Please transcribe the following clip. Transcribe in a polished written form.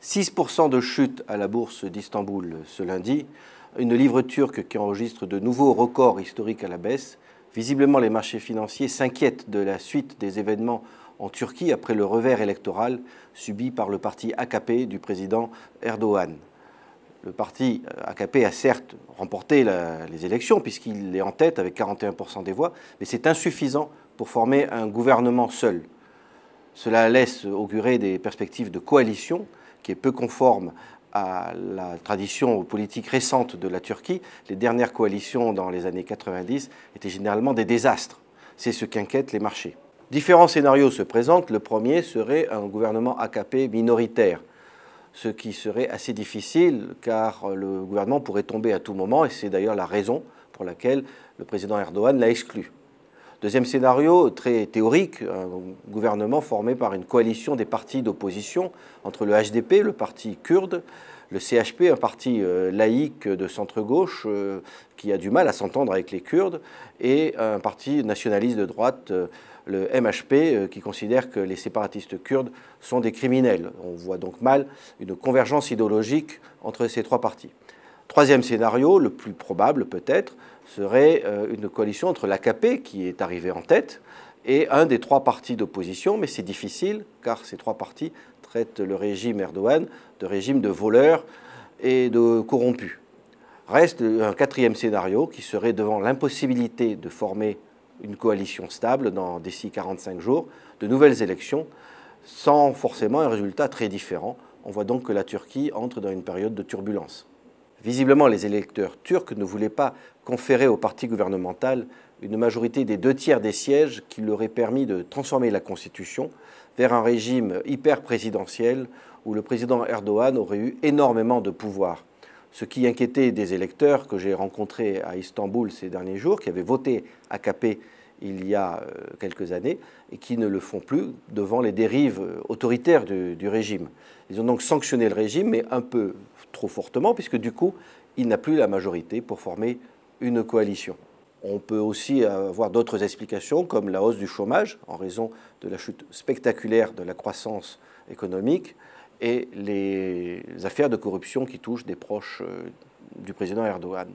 6% de chute à la bourse d'Istanbul ce lundi, une livre turque qui enregistre de nouveaux records historiques à la baisse. Visiblement, les marchés financiers s'inquiètent de la suite des événements en Turquie après le revers électoral subi par le parti AKP du président Erdogan. Le parti AKP a certes remporté les élections puisqu'il est en tête avec 41% des voix, mais c'est insuffisant pour former un gouvernement seul. Cela laisse augurer des perspectives de coalition qui est peu conforme à la tradition politique récente de la Turquie. Les dernières coalitions dans les années 90 étaient généralement des désastres. C'est ce qu'inquiètent les marchés. Différents scénarios se présentent. Le premier serait un gouvernement AKP minoritaire, ce qui serait assez difficile car le gouvernement pourrait tomber à tout moment et c'est d'ailleurs la raison pour laquelle le président Erdogan l'a exclu. Deuxième scénario, très théorique, un gouvernement formé par une coalition des partis d'opposition entre le HDP, le parti kurde, le CHP, un parti laïque de centre-gauche qui a du mal à s'entendre avec les Kurdes, et un parti nationaliste de droite, le MHP, qui considère que les séparatistes kurdes sont des criminels. On voit donc mal une convergence idéologique entre ces trois partis. Troisième scénario, le plus probable peut-être, serait une coalition entre l'AKP, qui est arrivé en tête, et un des trois partis d'opposition, mais c'est difficile, car ces trois partis traitent le régime Erdogan de régime de voleurs et de corrompus. Reste un quatrième scénario qui serait devant l'impossibilité de former une coalition stable d'ici 45 jours, de nouvelles élections, sans forcément un résultat très différent. On voit donc que la Turquie entre dans une période de turbulence. Visiblement, les électeurs turcs ne voulaient pas conférer au parti gouvernemental une majorité des 2/3 des sièges qui leur auraient permis de transformer la Constitution vers un régime hyper-présidentiel où le président Erdogan aurait eu énormément de pouvoir. Ce qui inquiétait des électeurs que j'ai rencontrés à Istanbul ces derniers jours, qui avaient voté AKP il y a quelques années et qui ne le font plus devant les dérives autoritaires du régime. Ils ont donc sanctionné le régime, mais un peu trop fortement, puisque du coup, il n'a plus la majorité pour former une coalition. On peut aussi avoir d'autres explications, comme la hausse du chômage, en raison de la chute spectaculaire de la croissance économique, et les affaires de corruption qui touchent des proches du président Erdogan.